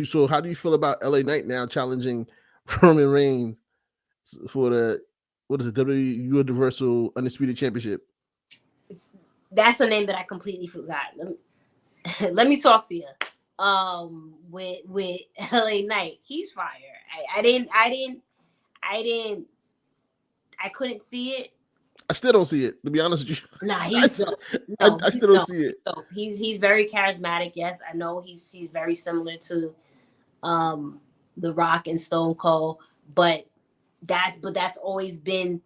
So how do you feel about LA Knight now challenging Roman Reigns for the what is it, WWE Universal Undisputed Championship? That's a name that I completely forgot. Let me talk to you. With LA Knight, he's fire. I couldn't see it. I still don't see it, to be honest with you. Nah, he's dope. I, No, I still don't see it. dope. He's very charismatic. Yes, I know he's very similar to The Rock and Stone Cold, but that's always been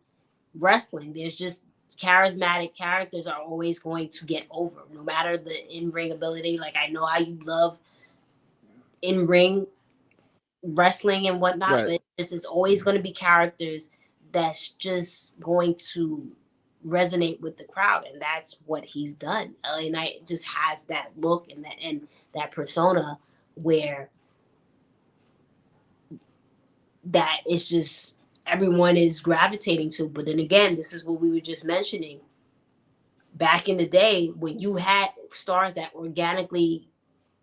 wrestling. There's just charismatic characters are always going to get over, no matter the in-ring ability. Like, I know how you love in-ring wrestling and whatnot, Right. but this is always going to be characters that's just going to resonate with the crowd, and that's what he's done. LA Knight just has that look and that persona where that is just everyone is gravitating to. But then again, this is what we were just mentioning. Back in the day, when you had stars that organically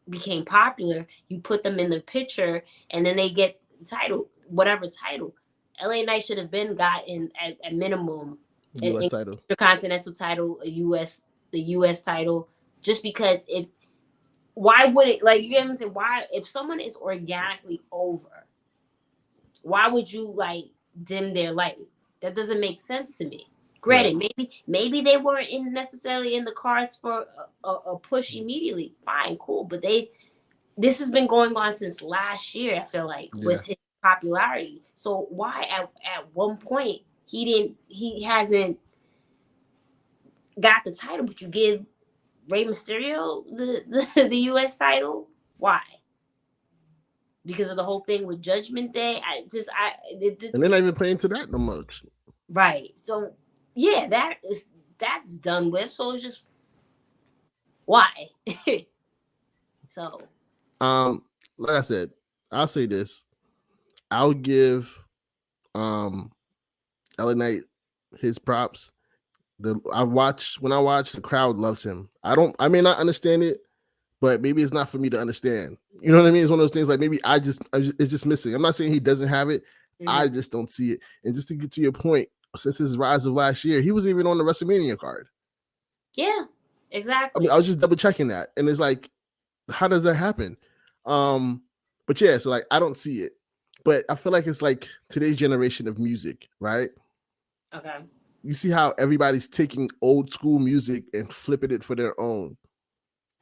became popular, you put them in the picture and then they get the title, whatever title. LA Knight should have been gotten at minimum US title, intercontinental title, the US title, just because why would it, like, you get what I'm saying? Why, if someone is organically over, why would you like dim their light? That doesn't make sense to me. Granted, right. maybe they weren't necessarily in the cards for a push immediately. Fine, cool, but this has been going on since last year. I feel like with his popularity. So why at one point he hasn't got the title, but you give Rey Mysterio the US title? Why? Because of the whole thing with Judgment Day. And they're not even playing to that no much. Right. So yeah, that's done with. So it's just why? So like I said, I'll say this. I'll give LA Knight his props. When I watch, the crowd loves him. I may not understand it, but maybe it's not for me to understand. You know what I mean? It's one of those things like maybe it's just missing. I'm not saying he doesn't have it. Mm-hmm. I just don't see it. And just to get to your point, since his rise of last year, he wasn't even on the WrestleMania card. Yeah, exactly. I mean, I was just double checking that. And it's like, how does that happen? But yeah, so like I don't see it. But I feel like it's like today's generation of music, right? Okay. You see how everybody's taking old school music and flipping it for their own.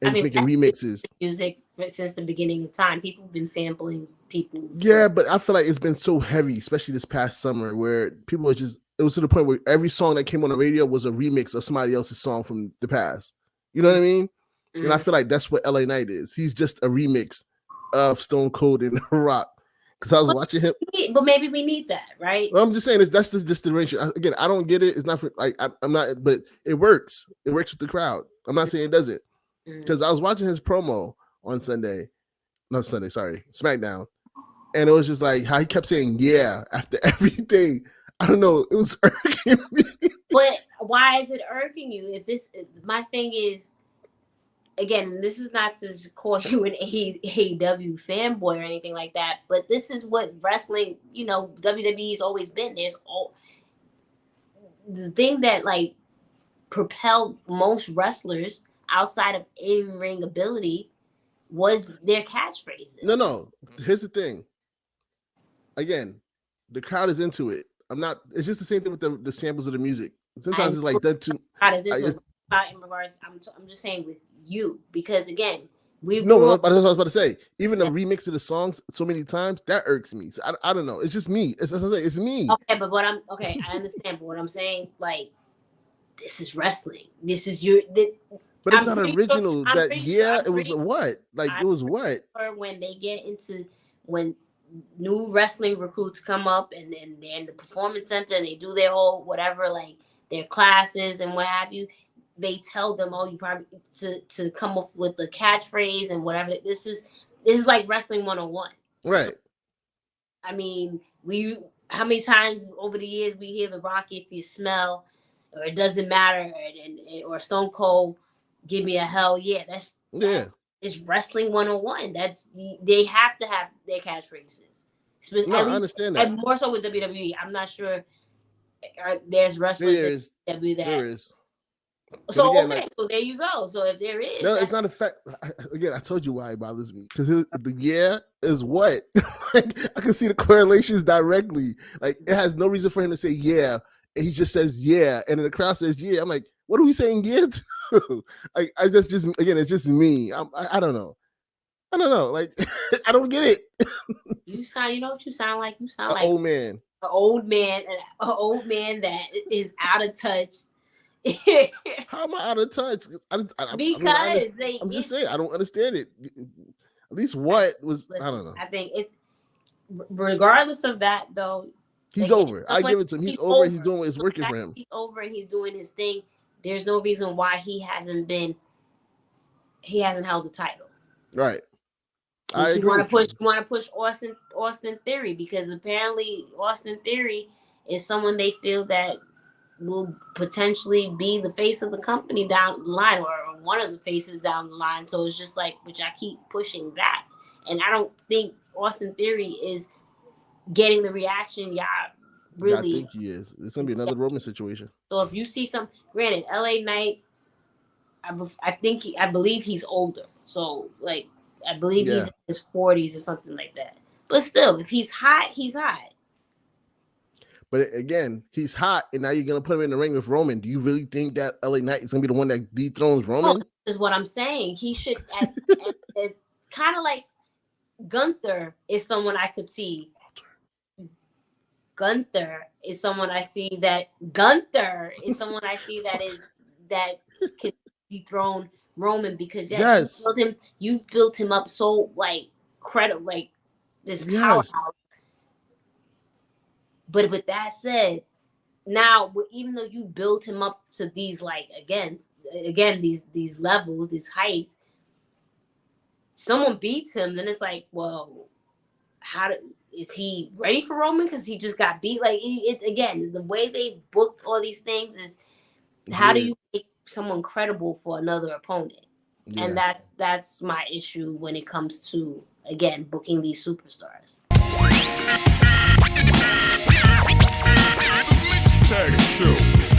And making remixes. Music since the beginning of time. People have been sampling people. Yeah, but I feel like it's been so heavy, especially this past summer, where people were just, it was to the point where every song that came on the radio was a remix of somebody else's song from the past. You know what I mean? Mm-hmm. And I feel like that's what LA Knight is. He's just a remix of Stone Cold and The Rock. Because I was watching him. But maybe we need that, right? Well, I'm just saying that's just the range. Again, I don't get it. It's not for like I'm not, but it works. It works with the crowd. I'm not saying it doesn't. Because I was watching his promo on SmackDown, and it was just like how he kept saying "yeah" after everything. I don't know. It was irking me. But why is it irking you? My thing is, again, this is not to call you an AEW fanboy or anything like that, but this is what wrestling, WWE's always been. The thing that like propelled most wrestlers outside of in-ring ability was their catchphrases. No. Here's the thing. Again, the crowd is into it. It's just the same thing with the samples of the music. Sometimes it's like that too. Crowd is into it. In regards, I'm just saying with you, because again, that's what I was about to say. Even the remix of the songs so many times, that irks me. So I don't know. It's just me. It's me. Okay, but I understand. But what I'm saying, like, this is wrestling. This is but it's not original. It was what? Like, it was what? When they get into, when new wrestling recruits come up and then they're in the performance center and they do their whole whatever, like their classes and what have you, they tell them, oh, you probably to come up with the catchphrase and whatever. This is like wrestling 101. Right. I mean, how many times over the years we hear The Rock, if you smell, or it doesn't matter, or Stone Cold, give me a hell yeah. it's wrestling 101. That's they have to have their catchphrases. No, At I least, understand that. and more so with WWE. I'm not sure there's wrestlers There in is, WWE there that. is. But So again, okay, like, so there you go. So if there is no, it's that, not a fact. Again, I told you why it bothers me because the yeah is what. Like, I can see the correlations directly. Like, it has no reason for him to say yeah, and he just says yeah, and then the crowd says yeah. I'm like, what are we saying yeah to? Like, I just again, it's just me. I don't know. I don't know. Like, I don't get it. you sound. You know what you sound like? You sound An like old man. an old man that is out of touch. How am I out of touch? I mean, I Because understand. they I'm just it's saying, I don't understand it. At least what was, I listen, don't know. I think it's regardless of that though, He's again, over. I someone give it to him. He's he's over. He's over. doing what is So the working for fact that him. he's over and he's doing his thing, there's no reason why he hasn't held the title. Right. I But agree with you. you want to push Austin Theory because apparently Austin Theory is someone they feel that will potentially be the face of the company down the line or one of the faces down the line. So it's just like, which I keep pushing that. And I don't think Austin Theory is getting the reaction y'all Yeah, I really. think he is. It's gonna be another Roman situation. So if you see some, granted, LA Knight, I think I believe he's older. So like, I believe he's Yeah, in his 40s or something like that. But still, if he's hot, he's hot. but again, he's hot, and now you're gonna put him in the ring with Roman. Do you really think that LA Knight is gonna be the one that dethrones No, Roman? is what I'm saying. He should at kind of like Gunther is someone I could see. Gunther is someone I see that that can dethrone Roman because yes, Yes, you've built him up so like credible, like this yes, powerhouse. But with that said, now even though you built him up to these like again these levels, these heights, someone beats him, then it's like, well, is he ready for Roman? Because he just got beat. Like again, the way they booked all these things is it's how do weird. you make someone credible for another opponent? And Yeah, that's my issue when it comes to again booking these superstars. Tag show.